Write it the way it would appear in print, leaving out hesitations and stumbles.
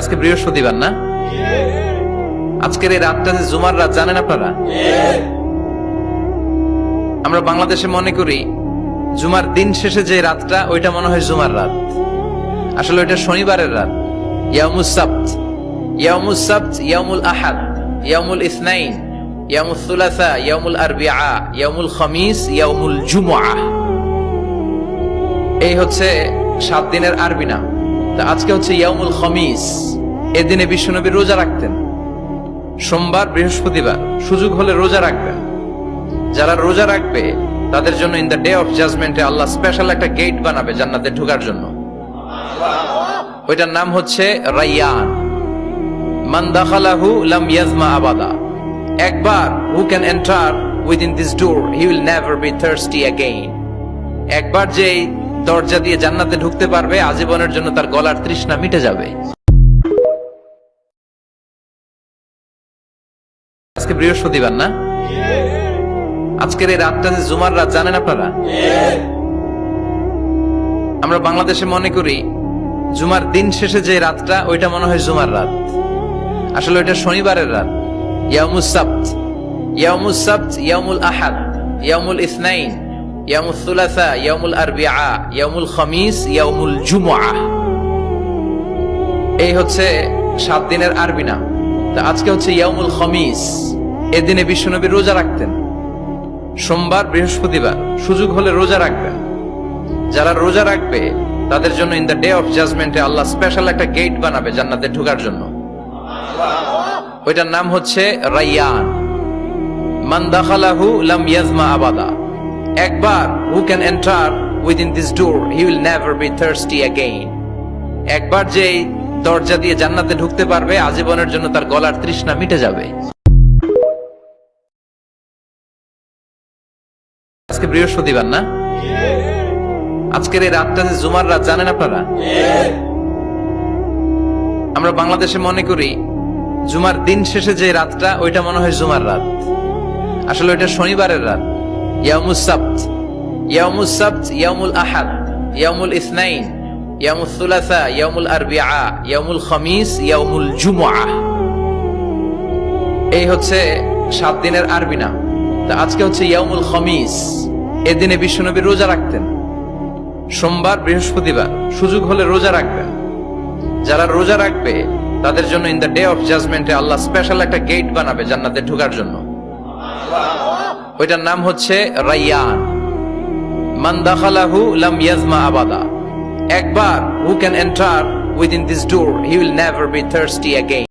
আজকে বৃহস্পতিবার না? আজকের এই রাতটা যে জুমার রাত জানেন আপনারা? আমরা বাংলাদেশে মনে করি জুমার দিন শেষে যে রাতটা ওইটা মনে হয় জুমার রাত, আসলে ওইটা শনিবারের রাত। ইয়াউমুস সাবত, ইয়াউমুস সাবত, ইয়াউমুল আহাদ, ইয়াউমুল ইসনাইন, ইয়াউমুল সুলাসা, ইয়াউমুল আরবিআ, ইয়াউমুল খামিস, ইয়াউমুল জুমআহ। এই হচ্ছে 7 দিনের আরবি নাম। তা আজকে হচ্ছে ইয়াউমুল খামিস। এদিনে বিশ্বনবী রোজা রাখতেন। সোমবার, বৃহস্পতিবার সুযোগ হলে রোজা রাখবেন। যারা রোজা রাখবে তাদের জন্য ইন দ্য ডে অফ জাজমেন্টে আল্লাহ স্পেশাল একটা গেট বানাবে জান্নাতে ঢোকার জন্য। ওইটার নাম হচ্ছে রাইয়ান। মান দাখালাহু লাম ইয়াজমা আবাদা। একবার who can enter within this door he will never be thirsty again. একবার যে দরজা দিয়ে জান্নাতে ঢুকতে পারবে আজীবনের জন্য তার গলার তৃষ্ণা মিটে যাবে। আজকে বৃহস্পতিবার না? আজকের এই রাতটা যে জুমার রাত জানেন আপনারা? আমরা বাংলাদেশে মনে করি জুমার দিন শেষে যে রাতটা ওইটা মনে হয় জুমার রাত, আসলে ওইটা শনিবারের রাত। ইয়াউমুস সাবত, ইয়াউমুস সাবত, ইয়াউমুল আহাদ, ইয়াউমুল ইসনাইন, ইয়াউমুল সুলাসা, ইয়াউমুল আরবিআ, ইয়াউমুল খামিস, ইয়াউমুল জুমআহ। এই হচ্ছে 7 দিনের আরবি নাম। তা আজকে হচ্ছে ইয়াউমুল খামিস। এদিনে বিশ্বনবী রোজা রাখতেন। সোমবার, বৃহস্পতিবার সুযোগ হলে রোজা রাখবেন। যারা রোজা রাখবে তাদের জন্য ইন দ্য ডে অফ জাজমেন্টে আল্লাহ স্পেশাল একটা গেট বানাবে জান্নাতে ঢোকার জন্য। ওইটার নাম হচ্ছে রাইয়ান। মান দাখালাহু লাম ইয়াজমা আবাদা। একবার who can enter within this door he will never be thirsty again. একবার যে দরজা দিয়ে জান্নাতে ঢুকতে পারবে আজীবনের জন্য তার গলার তৃষ্ণা মিটে যাবে। আজকে বৃহস্পতিবার না? আজকের এই রাতটা যে জুমার রাত জানেন আপনারা? আমরা বাংলাদেশে মনে করি জুমার দিন শেষে যে রাতটা ওইটা মনে হয় জুমার রাত, আসলে ওইটা শনিবারের রাত। ইয়াউমুস সাবত, ইয়াউমুস সাবত, ইয়াউমুল আহাদ, ইয়াউমুল ইসনাইন, ইয়াউমুল সুলাসা, ইয়াউমুল আরবিআ, ইয়াউমুল খামিস, ইয়াউমুল জুমআহ। এই হচ্ছে 7 দিনের আরবি নাম। তা আজকে হচ্ছে ইয়াউমুল খামিস। এদিনে বিশ্বনবী রোজা রাখতেন। সোমবার, বৃহস্পতিবার সুযোগ হলে রোজা রাখবেন। যারা রোজা রাখবে তাদের জন্য ইন দ্য ডে অফ জাজমেন্টে আল্লাহ স্পেশাল একটা গেট বানাবে জান্নাতে ঢোকার জন্য। ওইটার নাম হচ্ছে রাইয়ান। মান দাখালাহু লাম ইয়াজমা আবাদা। একবার who can enter within this door he will never be thirsty again.